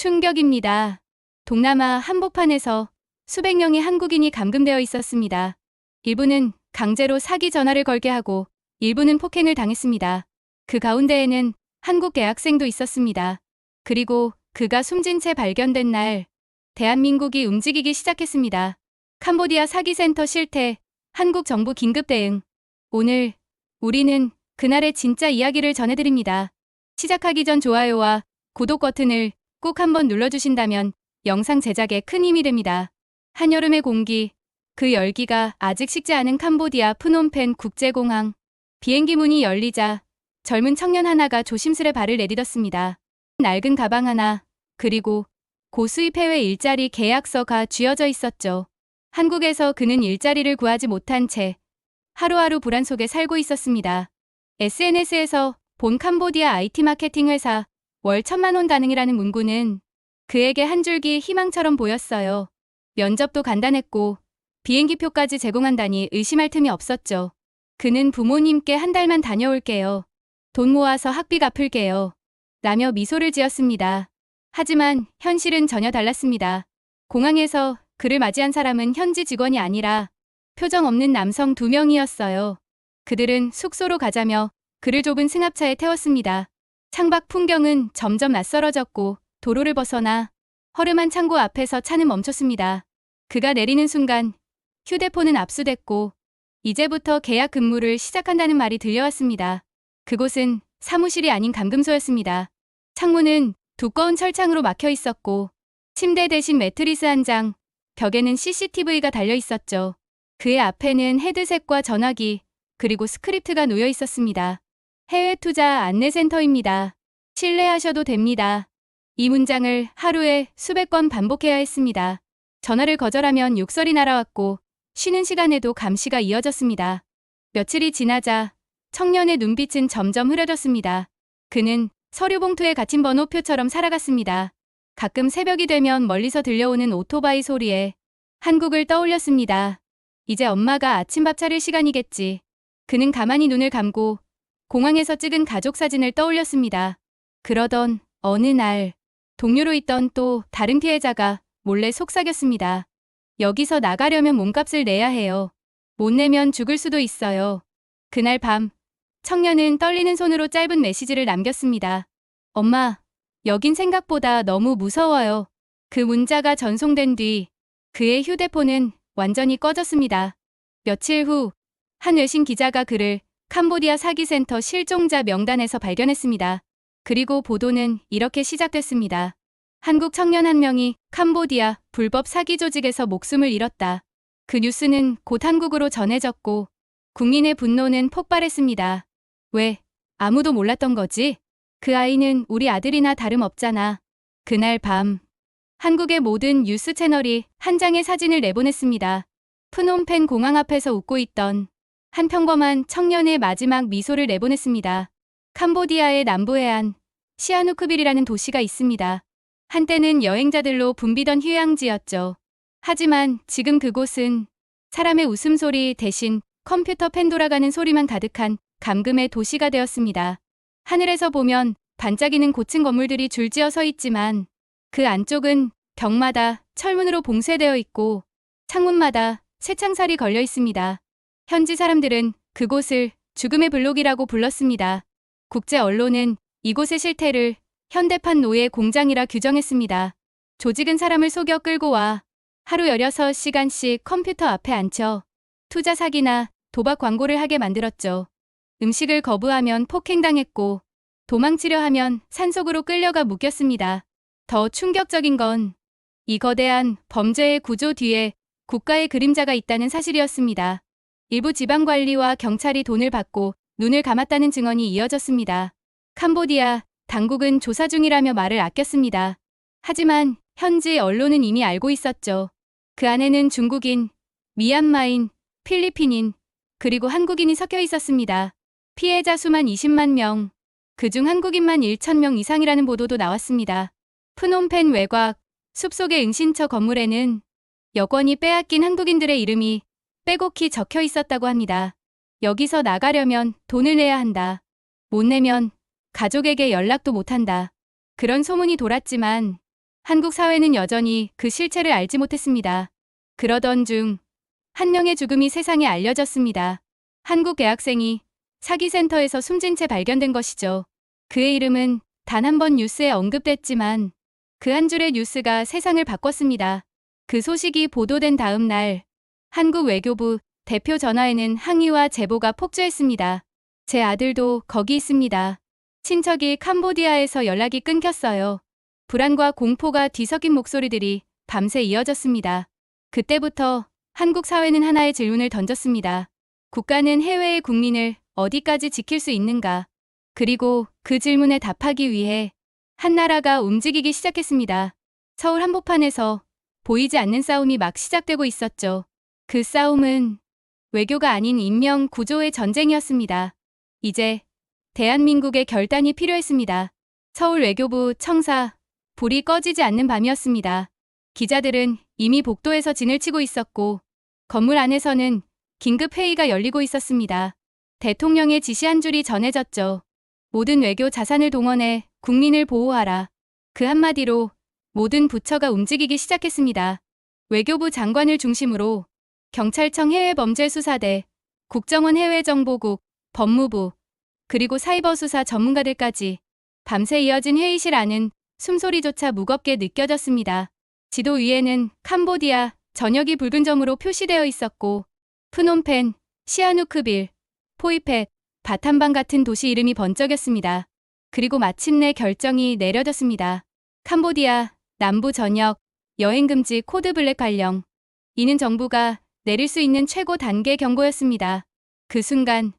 충격입니다. 동남아 한복판에서 수백 명의 한국인이 감금되어 있었습니다. 일부는 강제로 사기 전화를 걸게 하고 일부는 폭행을 당했습니다. 그 가운데에는 한국 대학생도 있었습니다. 그리고 그가 숨진 채 발견된 날, 대한민국이 움직이기 시작했습니다. 캄보디아 사기센터 실태, 한국 정부 긴급 대응. 오늘 우리는 그날의 진짜 이야기를 전해드립니다. 시작하기 전 좋아요와 구독 버튼을 꼭 한번 눌러주신다면 영상 제작에 큰 힘이 됩니다. 한여름의 공기, 그 열기가 아직 식지 않은 캄보디아 프놈펜 국제공항. 비행기 문이 열리자 젊은 청년 하나가 조심스레 발을 내딛었습니다. 낡은 가방 하나, 그리고 고수입 해외 일자리 계약서가 쥐어져 있었죠. 한국에서 그는 일자리를 구하지 못한 채 하루하루 불안 속에 살고 있었습니다. SNS에서 본 캄보디아 IT 마케팅 회사 월 1,000만 원 가능이라는 문구는 그에게 한 줄기 희망처럼 보였어요. 면접도 간단했고 비행기표까지 제공한다니 의심할 틈이 없었죠. 그는 부모님께 한 달만 다녀올게요. 돈 모아서 학비 갚을게요. 라며 미소를 지었습니다. 하지만 현실은 전혀 달랐습니다. 공항에서 그를 맞이한 사람은 현지 직원이 아니라 표정 없는 남성 2명이었어요. 그들은 숙소로 가자며 그를 좁은 승합차에 태웠습니다. 창밖 풍경은 점점 낯설어졌고 도로를 벗어나 허름한 창고 앞에서 차는 멈췄습니다. 그가 내리는 순간 휴대폰은 압수됐고 이제부터 계약 근무를 시작한다는 말이 들려왔습니다. 그곳은 사무실이 아닌 감금소였습니다. 창문은 두꺼운 철창으로 막혀 있었고 침대 대신 매트리스 한 장, 벽에는 CCTV가 달려 있었죠. 그의 앞에는 헤드셋과 전화기, 그리고 스크립트가 놓여 있었습니다. 해외 투자 안내센터입니다. 신뢰하셔도 됩니다. 이 문장을 하루에 수백 번 반복해야 했습니다. 전화를 거절하면 욕설이 날아왔고 쉬는 시간에도 감시가 이어졌습니다. 며칠이 지나자 청년의 눈빛은 점점 흐려졌습니다. 그는 서류 봉투에 갇힌 번호표처럼 살아갔습니다. 가끔 새벽이 되면 멀리서 들려오는 오토바이 소리에 한국을 떠올렸습니다. 이제 엄마가 아침밥 차릴 시간이겠지. 그는 가만히 눈을 감고 공항에서 찍은 가족 사진을 떠올렸습니다. 그러던 어느 날 동료로 있던 또 다른 피해자가 몰래 속삭였습니다. 여기서 나가려면 몸값을 내야 해요. 못 내면 죽을 수도 있어요. 그날 밤 청년은 떨리는 손으로 짧은 메시지를 남겼습니다. 엄마, 여긴 생각보다 너무 무서워요. 그 문자가 전송된 뒤 그의 휴대폰은 완전히 꺼졌습니다. 며칠 후 한 외신 기자가 그를 캄보디아 사기센터 실종자 명단에서 발견했습니다. 그리고 보도는 이렇게 시작됐습니다. 한국 청년 한 명이 캄보디아 불법 사기 조직에서 목숨을 잃었다. 그 뉴스는 곧 한국으로 전해졌고 국민의 분노는 폭발했습니다. 왜? 아무도 몰랐던 거지? 그 아이는 우리 아들이나 다름없잖아. 그날 밤 한국의 모든 뉴스 채널이 한 장의 사진을 내보냈습니다. 프놈펜 공항 앞에서 웃고 있던 한 평범한 청년의 마지막 미소를 내보냈습니다. 캄보디아의 남부해안 시아누크빌이라는 도시가 있습니다. 한때는 여행자들로 붐비던 휴양지였죠. 하지만 지금 그곳은 사람의 웃음소리 대신 컴퓨터 펜 돌아가는 소리만 가득한 감금의 도시가 되었습니다. 하늘에서 보면 반짝이는 고층 건물들이 줄지어 서 있지만 그 안쪽은 벽마다 철문으로 봉쇄되어 있고 창문마다 쇠창살이 걸려 있습니다. 현지 사람들은 그곳을 죽음의 블록이라고 불렀습니다. 국제 언론은 이곳의 실태를 현대판 노예 공장이라 규정했습니다. 조직은 사람을 속여 끌고 와 하루 16시간씩 컴퓨터 앞에 앉혀 투자 사기나 도박 광고를 하게 만들었죠. 음식을 거부하면 폭행당했고 도망치려 하면 산속으로 끌려가 묶였습니다. 더 충격적인 건 이 거대한 범죄의 구조 뒤에 국가의 그림자가 있다는 사실이었습니다. 일부 지방관리와 경찰이 돈을 받고 눈을 감았다는 증언이 이어졌습니다. 캄보디아 당국은 조사 중이라며 말을 아꼈습니다. 하지만 현지 언론은 이미 알고 있었죠. 그 안에는 중국인, 미얀마인, 필리핀인, 그리고 한국인이 섞여 있었습니다. 피해자 수만 20만 명, 그중 한국인만 1,000명 이상이라는 보도도 나왔습니다. 프놈펜 외곽, 숲속의 은신처 건물에는 여권이 빼앗긴 한국인들의 이름이 빼곡히 적혀 있었다고 합니다. 여기서 나가려면 돈을 내야 한다. 못 내면 가족에게 연락도 못 한다. 그런 소문이 돌았지만 한국 사회는 여전히 그 실체를 알지 못했습니다. 그러던 중 한 명의 죽음이 세상에 알려졌습니다. 한국 대학생이 사기센터에서 숨진 채 발견된 것이죠. 그의 이름은 단 한 번 뉴스에 언급됐지만 그 한 줄의 뉴스가 세상을 바꿨습니다. 그 소식이 보도된 다음 날 한국 외교부 대표 전화에는 항의와 제보가 폭주했습니다. 제 아들도 거기 있습니다. 친척이 캄보디아에서 연락이 끊겼어요. 불안과 공포가 뒤섞인 목소리들이 밤새 이어졌습니다. 그때부터 한국 사회는 하나의 질문을 던졌습니다. 국가는 해외의 국민을 어디까지 지킬 수 있는가? 그리고 그 질문에 답하기 위해 한 나라가 움직이기 시작했습니다. 서울 한복판에서 보이지 않는 싸움이 막 시작되고 있었죠. 그 싸움은 외교가 아닌 인명 구조의 전쟁이었습니다. 이제 대한민국의 결단이 필요했습니다. 서울 외교부 청사, 불이 꺼지지 않는 밤이었습니다. 기자들은 이미 복도에서 진을 치고 있었고 건물 안에서는 긴급 회의가 열리고 있었습니다. 대통령의 지시 한 줄이 전해졌죠. 모든 외교 자산을 동원해 국민을 보호하라. 그 한마디로 모든 부처가 움직이기 시작했습니다. 외교부 장관을 중심으로 경찰청 해외범죄수사대, 국정원 해외정보국, 법무부, 그리고 사이버수사 전문가들까지 밤새 이어진 회의실 안은 숨소리조차 무겁게 느껴졌습니다. 지도 위에는 캄보디아, 전역이 붉은 점으로 표시되어 있었고 프놈펜, 시아누크빌, 포이펫, 바탐방 같은 도시 이름이 번쩍였습니다. 그리고 마침내 결정이 내려졌습니다. 캄보디아, 남부 전역, 여행금지 코드블랙 발령. 이는 정부가 내릴 수 있는 최고 단계 경고였습니다. 그 순간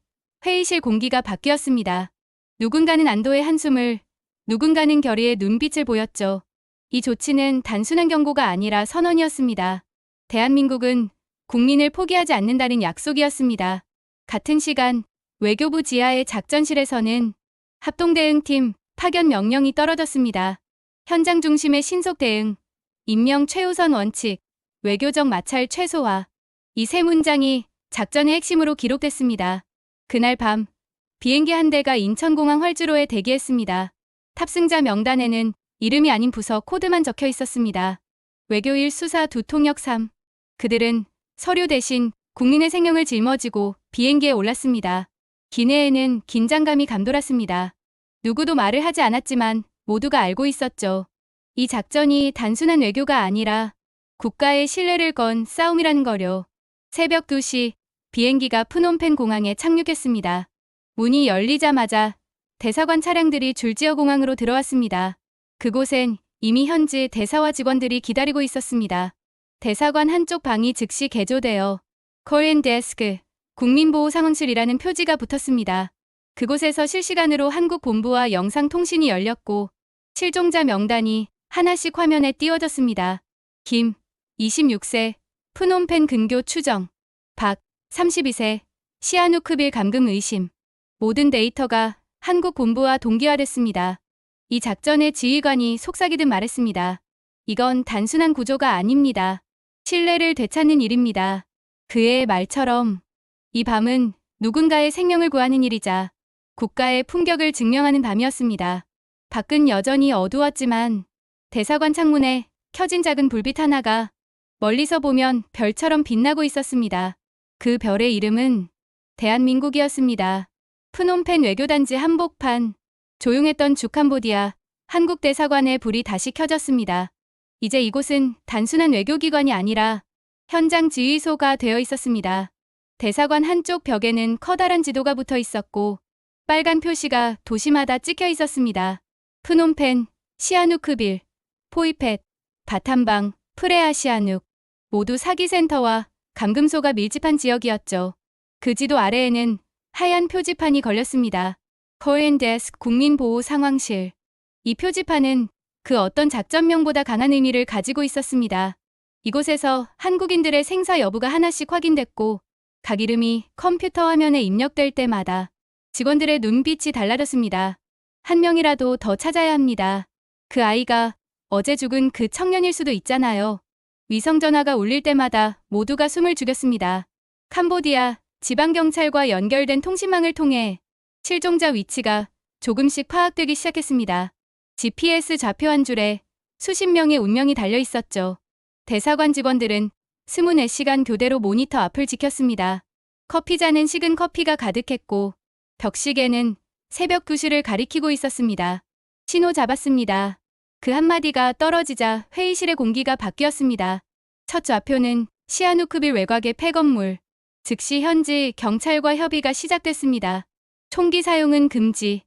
회의실 공기가 바뀌었습니다. 누군가는 안도의 한숨을, 누군가는 결의의 눈빛을 보였죠. 이 조치는 단순한 경고가 아니라 선언이었습니다. 대한민국은 국민을 포기하지 않는다는 약속이었습니다. 같은 시간 외교부 지하의 작전실에서는 합동대응팀 파견 명령이 떨어졌습니다. 현장 중심의 신속 대응, 임명 최우선 원칙, 외교적 마찰 최소화. 이 세 문장이 작전의 핵심으로 기록됐습니다. 그날 밤 비행기 한 대가 인천공항 활주로에 대기했습니다. 탑승자 명단에는 이름이 아닌 부서 코드만 적혀 있었습니다. 외교1 수사 두 통역 3. 그들은 서류 대신 국민의 생명을 짊어지고 비행기에 올랐습니다. 기내에는 긴장감이 감돌았습니다. 누구도 말을 하지 않았지만 모두가 알고 있었죠. 이 작전이 단순한 외교가 아니라 국가의 신뢰를 건 싸움이라는 거요. 새벽 2시 비행기가 프놈펜 공항에 착륙했습니다. 문이 열리자마자 대사관 차량들이 줄지어 공항으로 들어왔습니다. 그곳엔 이미 현지 대사와 직원들이 기다리고 있었습니다. 대사관 한쪽 방이 즉시 개조되어 코리안 데스크, 국민보호상황실이라는 표지가 붙었습니다. 그곳에서 실시간으로 한국 본부와 영상통신이 열렸고 실종자 명단이 하나씩 화면에 띄워졌습니다. 김, 26세, 프놈펜 근교 추정. 박, 32세, 시아누크빌 감금 의심. 모든 데이터가 한국 본부와 동기화됐습니다. 이 작전의 지휘관이 속삭이듯 말했습니다. 이건 단순한 구조가 아닙니다. 신뢰를 되찾는 일입니다. 그의 말처럼 이 밤은 누군가의 생명을 구하는 일이자 국가의 품격을 증명하는 밤이었습니다. 밖은 여전히 어두웠지만 대사관 창문에 켜진 작은 불빛 하나가 멀리서 보면 별처럼 빛나고 있었습니다. 그 별의 이름은 대한민국이었습니다. 프놈펜 외교단지 한복판, 조용했던 주캄보디아, 한국 대사관의 불이 다시 켜졌습니다. 이제 이곳은 단순한 외교기관이 아니라 현장 지휘소가 되어 있었습니다. 대사관 한쪽 벽에는 커다란 지도가 붙어 있었고 빨간 표시가 도시마다 찍혀 있었습니다. 프놈펜, 시아누크빌, 포이펫, 바탐방, 프레아시아눅 모두 사기센터와 감금소가 밀집한 지역이었죠. 그 지도 아래에는 하얀 표지판이 걸렸습니다. 코리안 데스크 국민보호상황실. 이 표지판은 그 어떤 작전명보다 강한 의미를 가지고 있었습니다. 이곳에서 한국인들의 생사 여부가 하나씩 확인됐고 각 이름이 컴퓨터 화면에 입력될 때마다 직원들의 눈빛이 달라졌습니다. 한 명이라도 더 찾아야 합니다. 그 아이가 어제 죽은 그 청년일 수도 있잖아요. 위성전화가 울릴 때마다 모두가 숨을 죽였습니다. 캄보디아 지방경찰과 연결된 통신망을 통해 실종자 위치가 조금씩 파악되기 시작했습니다. GPS 좌표 한 줄에 수십 명의 운명이 달려 있었죠. 대사관 직원들은 24시간 교대로 모니터 앞을 지켰습니다. 커피잔은 식은 커피가 가득했고 벽시계는 새벽 2시를 가리키고 있었습니다. 신호 잡았습니다. 그 한마디가 떨어지자 회의실의 공기가 바뀌었습니다. 첫 좌표는 시아누크빌 외곽의 폐건물. 즉시 현지 경찰과 협의가 시작됐습니다. 총기 사용은 금지.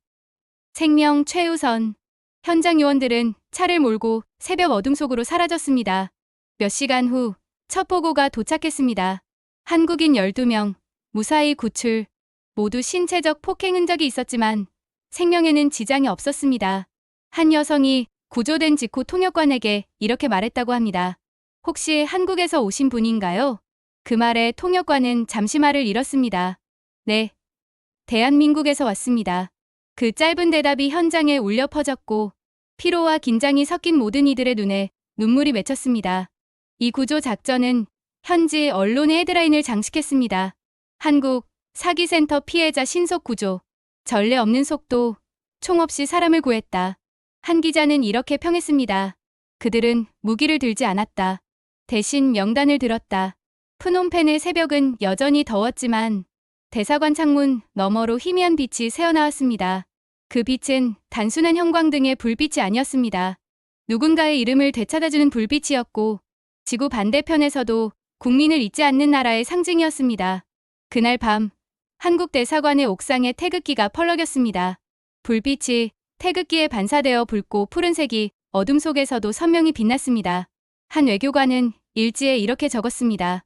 생명 최우선. 현장 요원들은 차를 몰고 새벽 어둠 속으로 사라졌습니다. 몇 시간 후 첫 보고가 도착했습니다. 한국인 12명, 무사히 구출. 모두 신체적 폭행 흔적이 있었지만 생명에는 지장이 없었습니다. 한 여성이 구조된 직후 통역관에게 이렇게 말했다고 합니다. 혹시 한국에서 오신 분인가요? 그 말에 통역관은 잠시 말을 잃었습니다. 네, 대한민국에서 왔습니다. 그 짧은 대답이 현장에 울려 퍼졌고 피로와 긴장이 섞인 모든 이들의 눈에 눈물이 맺혔습니다. 이 구조 작전은 현지 언론의 헤드라인을 장식했습니다. 한국 사기센터 피해자 신속 구조. 전례 없는 속도. 총 없이 사람을 구했다. 한 기자는 이렇게 평했습니다. 그들은 무기를 들지 않았다. 대신 명단을 들었다. 프놈펜의 새벽은 여전히 더웠지만 대사관 창문 너머로 희미한 빛이 새어나왔습니다. 그 빛은 단순한 형광등의 불빛이 아니었습니다. 누군가의 이름을 되찾아주는 불빛이었고 지구 반대편에서도 국민을 잊지 않는 나라의 상징이었습니다. 그날 밤 한국 대사관의 옥상에 태극기가 펄럭였습니다. 불빛이 태극기에 반사되어 붉고 푸른색이 어둠 속에서도 선명히 빛났습니다. 한 외교관은 일지에 이렇게 적었습니다.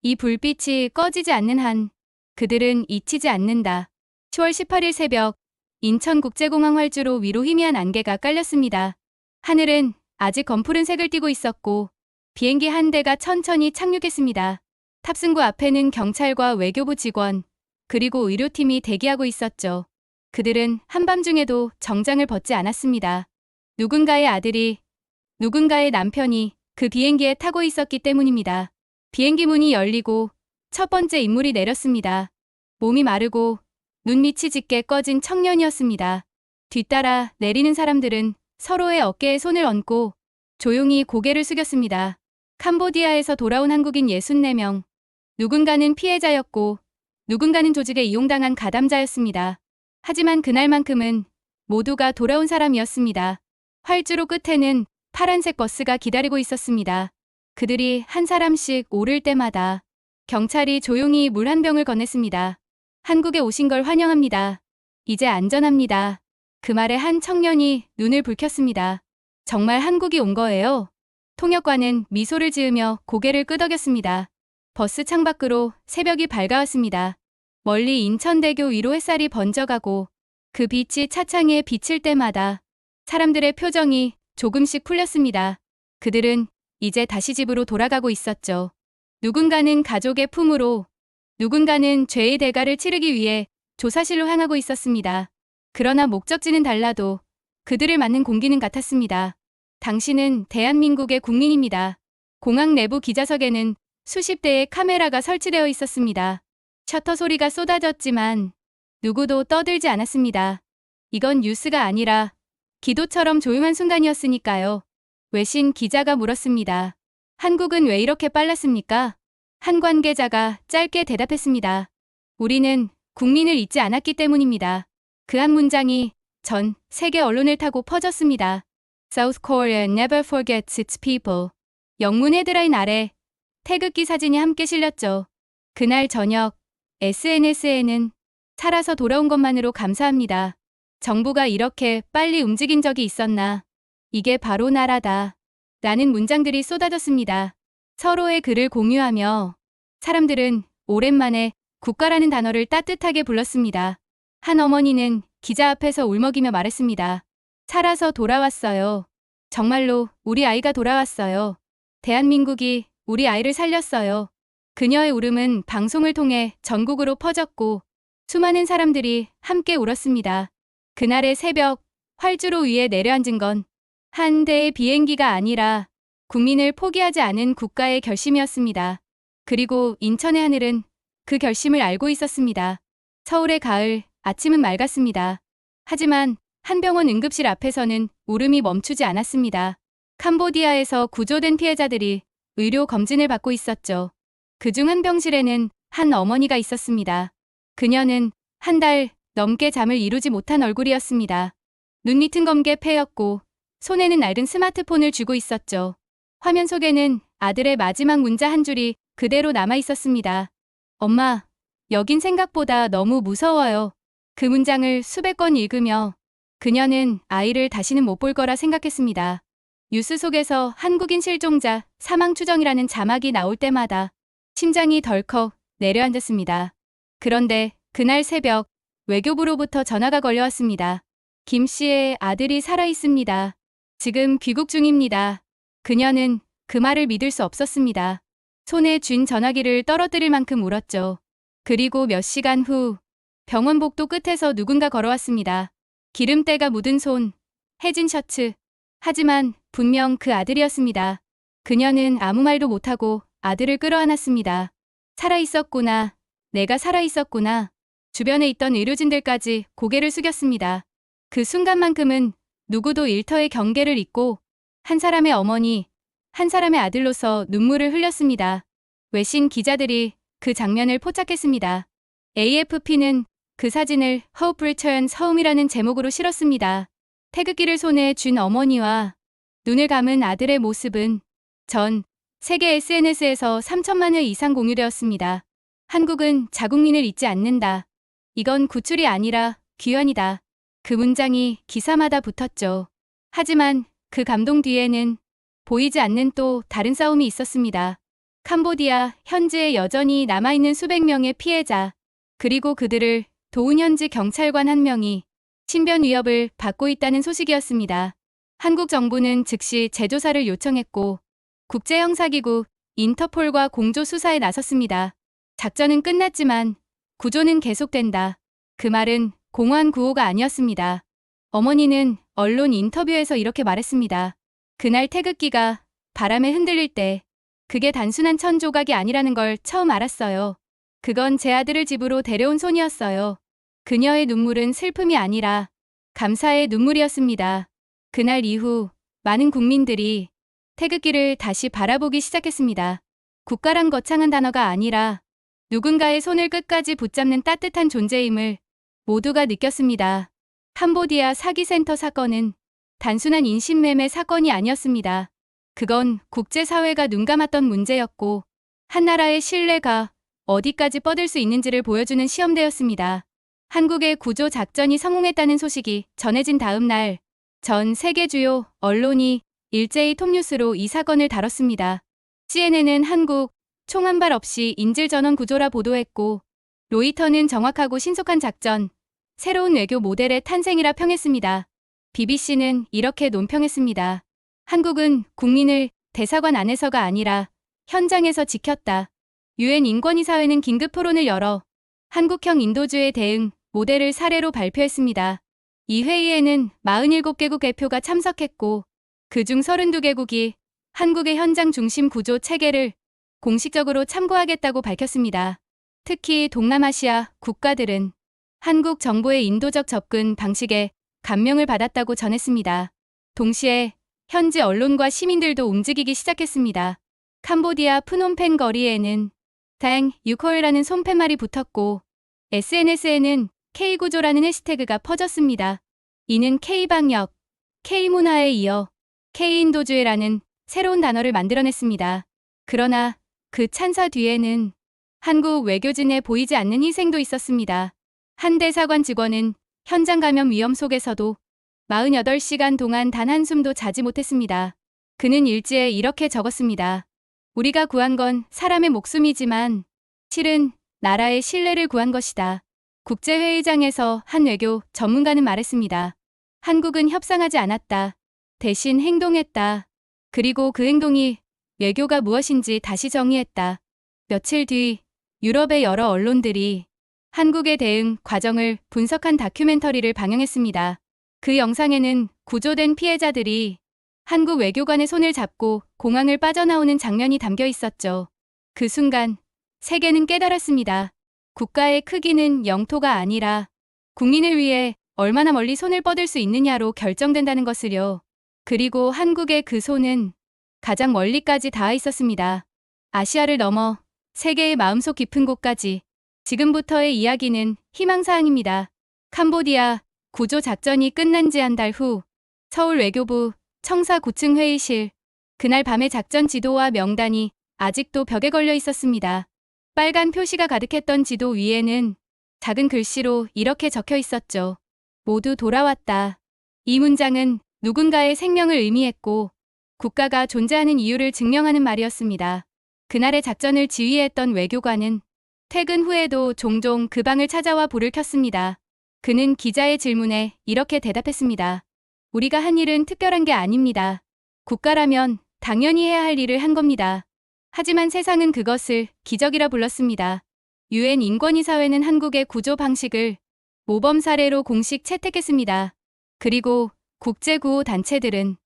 이 불빛이 꺼지지 않는 한 그들은 잊히지 않는다. 10월 18일 새벽 인천국제공항 활주로 위로 희미한 안개가 깔렸습니다. 하늘은 아직 검푸른 색을 띠고 있었고 비행기 한 대가 천천히 착륙했습니다. 탑승구 앞에는 경찰과 외교부 직원 그리고 의료팀이 대기하고 있었죠. 그들은 한밤중에도 정장을 벗지 않았습니다. 누군가의 아들이, 누군가의 남편이 그 비행기에 타고 있었기 때문입니다. 비행기 문이 열리고 첫 번째 인물이 내렸습니다. 몸이 마르고 눈밑이 짙게 꺼진 청년이었습니다. 뒤따라 내리는 사람들은 서로의 어깨에 손을 얹고 조용히 고개를 숙였습니다. 캄보디아에서 돌아온 한국인 64명. 누군가는 피해자였고 누군가는 조직에 이용당한 가담자였습니다. 하지만 그날만큼은 모두가 돌아온 사람이었습니다. 활주로 끝에는 파란색 버스가 기다리고 있었습니다. 그들이 한 사람씩 오를 때마다 경찰이 조용히 물 한 병을 건넸습니다. 한국에 오신 걸 환영합니다. 이제 안전합니다. 그 말에 한 청년이 눈을 붉혔습니다. 정말 한국이 온 거예요? 통역관은 미소를 지으며 고개를 끄덕였습니다. 버스 창밖으로 새벽이 밝아왔습니다. 멀리 인천대교 위로 햇살이 번져가고 그 빛이 차창에 비칠 때마다 사람들의 표정이 조금씩 풀렸습니다. 그들은 이제 다시 집으로 돌아가고 있었죠. 누군가는 가족의 품으로, 누군가는 죄의 대가를 치르기 위해 조사실로 향하고 있었습니다. 그러나 목적지는 달라도 그들을 맞는 공기는 같았습니다. 당신은 대한민국의 국민입니다. 공항 내부 기자석에는 수십 대의 카메라가 설치되어 있었습니다. 셔터 소리가 쏟아졌지만 누구도 떠들지 않았습니다. 이건 뉴스가 아니라 기도처럼 조용한 순간이었으니까요. 외신 기자가 물었습니다. 한국은 왜 이렇게 빨랐습니까? 한 관계자가 짧게 대답했습니다. 우리는 국민을 잊지 않았기 때문입니다. 그 한 문장이 전 세계 언론을 타고 퍼졌습니다. South Korea never forgets its people. 영문 헤드라인 아래 태극기 사진이 함께 실렸죠. 그날 저녁 SNS에는 살아서 돌아온 것만으로 감사합니다. 정부가 이렇게 빨리 움직인 적이 있었나. 이게 바로 나라다. 라는 문장들이 쏟아졌습니다. 서로의 글을 공유하며 사람들은 오랜만에 국가라는 단어를 따뜻하게 불렀습니다. 한 어머니는 기자 앞에서 울먹이며 말했습니다. 살아서 돌아왔어요. 정말로 우리 아이가 돌아왔어요. 대한민국이 우리 아이를 살렸어요. 그녀의 울음은 방송을 통해 전국으로 퍼졌고 수많은 사람들이 함께 울었습니다. 그날의 새벽 활주로 위에 내려앉은 건 한 대의 비행기가 아니라 국민을 포기하지 않은 국가의 결심이었습니다. 그리고 인천의 하늘은 그 결심을 알고 있었습니다. 서울의 가을, 아침은 맑았습니다. 하지만 한 병원 응급실 앞에서는 울음이 멈추지 않았습니다. 캄보디아에서 구조된 피해자들이 의료 검진을 받고 있었죠. 그중 한 병실에는 한 어머니가 있었습니다. 그녀는 한 달 넘게 잠을 이루지 못한 얼굴이었습니다. 눈 밑은 검게 패였고 손에는 낡은 스마트폰을 쥐고 있었죠. 화면 속에는 아들의 마지막 문자 한 줄이 그대로 남아 있었습니다. 엄마, 여긴 생각보다 너무 무서워요. 그 문장을 수백 번 읽으며 그녀는 아이를 다시는 못 볼 거라 생각했습니다. 뉴스 속에서 한국인 실종자 사망 추정이라는 자막이 나올 때마다 심장이 덜컥 내려앉았습니다. 그런데 그날 새벽 외교부로부터 전화가 걸려왔습니다. 김 씨의 아들이 살아 있습니다. 지금 귀국 중입니다. 그녀는 그 말을 믿을 수 없었습니다. 손에 쥔 전화기를 떨어뜨릴 만큼 울었죠. 그리고 몇 시간 후 병원 복도 끝에서 누군가 걸어왔습니다. 기름때가 묻은 손, 해진 셔츠. 하지만 분명 그 아들이었습니다. 그녀는 아무 말도 못하고 아들을 끌어안았습니다. 살아있었구나. 내가 살아있었구나. 주변에 있던 의료진들까지 고개를 숙였습니다. 그 순간만큼은 누구도 일터의 경계를 잊고 한 사람의 어머니, 한 사람의 아들로서 눈물을 흘렸습니다. 외신 기자들이 그 장면을 포착했습니다. AFP는 그 사진을 Hope Returns Home이라는 제목으로 실었습니다. 태극기를 손에 쥔 어머니와 눈을 감은 아들의 모습은 전 세계 SNS에서 3천만 회 이상 공유되었습니다. 한국은 자국민을 잊지 않는다. 이건 구출이 아니라 귀환이다. 그 문장이 기사마다 붙었죠. 하지만 그 감동 뒤에는 보이지 않는 또 다른 싸움이 있었습니다. 캄보디아 현지에 여전히 남아있는 수백 명의 피해자, 그리고 그들을 도운 현지 경찰관 한 명이 신변 위협을 받고 있다는 소식이었습니다. 한국 정부는 즉시 재조사를 요청했고 국제형사기구 인터폴과 공조 수사에 나섰습니다. 작전은 끝났지만 구조는 계속된다. 그 말은 공허한 구호가 아니었습니다. 어머니는 언론 인터뷰에서 이렇게 말했습니다. 그날 태극기가 바람에 흔들릴 때 그게 단순한 천 조각이 아니라는 걸 처음 알았어요. 그건 제 아들을 집으로 데려온 손이었어요. 그녀의 눈물은 슬픔이 아니라 감사의 눈물이었습니다. 그날 이후 많은 국민들이 태극기를 다시 바라보기 시작했습니다. 국가란 거창한 단어가 아니라 누군가의 손을 끝까지 붙잡는 따뜻한 존재임을 모두가 느꼈습니다. 캄보디아 사기센터 사건은 단순한 인신매매 사건이 아니었습니다. 그건 국제사회가 눈감았던 문제였고 한 나라의 신뢰가 어디까지 뻗을 수 있는지를 보여주는 시험대였습니다. 한국의 구조 작전이 성공했다는 소식이 전해진 다음 날 전 세계 주요 언론이 일제히 톱뉴스로 이 사건을 다뤘습니다. CNN은 한국 총 한 발 없이 인질 전원 구조라 보도했고 로이터는 정확하고 신속한 작전, 새로운 외교 모델의 탄생이라 평했습니다. BBC는 이렇게 논평했습니다. 한국은 국민을 대사관 안에서가 아니라 현장에서 지켰다. UN 인권위사회는 긴급 토론을 열어 한국형 인도주의 대응 모델을 사례로 발표했습니다. 이 회의에는 47개국 대표가 참석했고 그중 32개국이 한국의 현장 중심 구조 체계를 공식적으로 참고하겠다고 밝혔습니다. 특히 동남아시아 국가들은 한국 정부의 인도적 접근 방식에 감명을 받았다고 전했습니다. 동시에 현지 언론과 시민들도 움직이기 시작했습니다. 캄보디아 프놈펜 거리에는 당 유콜이라는 손팻말이 붙었고 SNS에는 K구조라는 해시태그가 퍼졌습니다. 이는 K방역, K문화에 이어 K인도주의라는 새로운 단어를 만들어냈습니다. 그러나 그 찬사 뒤에는 한국 외교진의 보이지 않는 희생도 있었습니다. 한 대사관 직원은 현장 감염 위험 속에서도 48시간 동안 단 한숨도 자지 못했습니다. 그는 일지에 이렇게 적었습니다. 우리가 구한 건 사람의 목숨이지만 실은 나라의 신뢰를 구한 것이다. 국제회의장에서 한 외교 전문가는 말했습니다. 한국은 협상하지 않았다. 대신 행동했다. 그리고 그 행동이 외교가 무엇인지 다시 정의했다. 며칠 뒤 유럽의 여러 언론들이 한국의 대응 과정을 분석한 다큐멘터리를 방영했습니다. 그 영상에는 구조된 피해자들이 한국 외교관의 손을 잡고 공항을 빠져나오는 장면이 담겨 있었죠. 그 순간 세계는 깨달았습니다. 국가의 크기는 영토가 아니라 국민을 위해 얼마나 멀리 손을 뻗을 수 있느냐로 결정된다는 것을요. 그리고 한국의 그 손은 가장 멀리까지 닿아 있었습니다. 아시아를 넘어 세계의 마음속 깊은 곳까지. 지금부터의 이야기는 희망사항입니다. 캄보디아 구조 작전이 끝난 지 한 달 후 서울 외교부 청사 고층 회의실. 그날 밤의 작전 지도와 명단이 아직도 벽에 걸려 있었습니다. 빨간 표시가 가득했던 지도 위에는 작은 글씨로 이렇게 적혀 있었죠. 모두 돌아왔다. 이 문장은 누군가의 생명을 의미했고 국가가 존재하는 이유를 증명하는 말이었습니다. 그날의 작전을 지휘했던 외교관은 퇴근 후에도 종종 그 방을 찾아와 불을 켰습니다. 그는 기자의 질문에 이렇게 대답했습니다. 우리가 한 일은 특별한 게 아닙니다. 국가라면 당연히 해야 할 일을 한 겁니다. 하지만 세상은 그것을 기적이라 불렀습니다. 유엔 인권위사회는 한국의 구조 방식을 모범 사례로 공식 채택했습니다. 그리고 국제구호 단체들은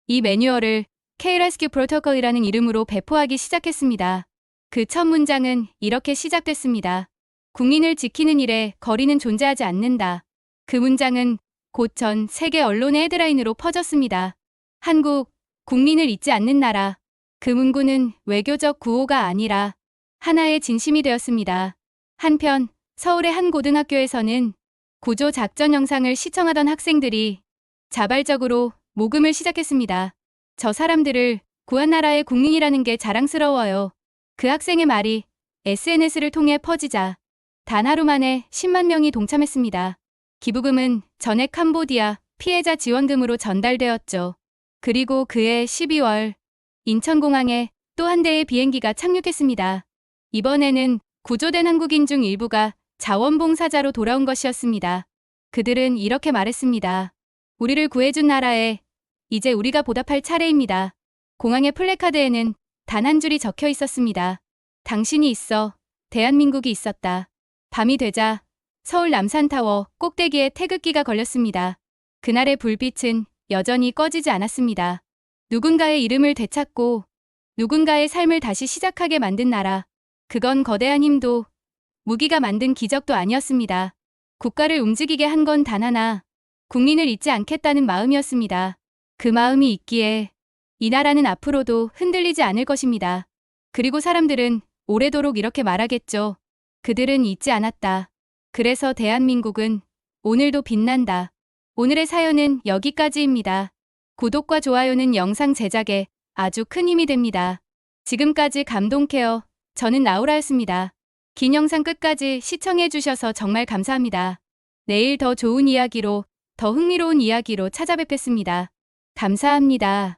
이 매뉴얼을 K-Rescue Protocol이라는 이름으로 배포하기 시작했습니다. 그 첫 문장은 이렇게 시작됐습니다. 국민을 지키는 일에 거리는 존재하지 않는다. 그 문장은 곧 전 세계 언론의 헤드라인으로 퍼졌습니다. 한국, 국민을 잊지 않는 나라. 그 문구는 외교적 구호가 아니라 하나의 진심이 되었습니다. 한편 서울의 한 고등학교에서는 구조 작전 영상을 시청하던 학생들이 자발적으로 모금을 시작했습니다. 저 사람들을 구한 나라의 국민이라는 게 자랑스러워요. 그 학생의 말이 SNS를 통해 퍼지자 단 하루 만에 10만 명이 동참했습니다. 기부금은 전액 캄보디아 피해자 지원금으로 전달되었죠. 그리고 그해 12월 인천공항에 또 한 대의 비행기가 착륙했습니다. 이번에는 구조된 한국인 중 일부가 자원봉사자로 돌아온 것이었습니다. 그들은 이렇게 말했습니다. 우리를 구해준 나라에 이제 우리가 보답할 차례입니다. 공항의 플래카드에는 단 한 줄이 적혀 있었습니다. 당신이 있어 대한민국이 있었다. 밤이 되자 서울 남산타워 꼭대기에 태극기가 걸렸습니다. 그날의 불빛은 여전히 꺼지지 않았습니다. 누군가의 이름을 되찾고 누군가의 삶을 다시 시작하게 만든 나라. 그건 거대한 힘도 무기가 만든 기적도 아니었습니다. 국가를 움직이게 한 건 단 하나. 국민을 잊지 않겠다는 마음이었습니다. 그 마음이 있기에 이 나라는 앞으로도 흔들리지 않을 것입니다. 그리고 사람들은 오래도록 이렇게 말하겠죠. 그들은 잊지 않았다. 그래서 대한민국은 오늘도 빛난다. 오늘의 사연은 여기까지입니다. 구독과 좋아요는 영상 제작에 아주 큰 힘이 됩니다. 지금까지 감동케어 저는 나우라였습니다. 긴 영상 끝까지 시청해주셔서 정말 감사합니다. 내일 더 좋은 이야기로 더 흥미로운 이야기로 찾아뵙겠습니다. 감사합니다.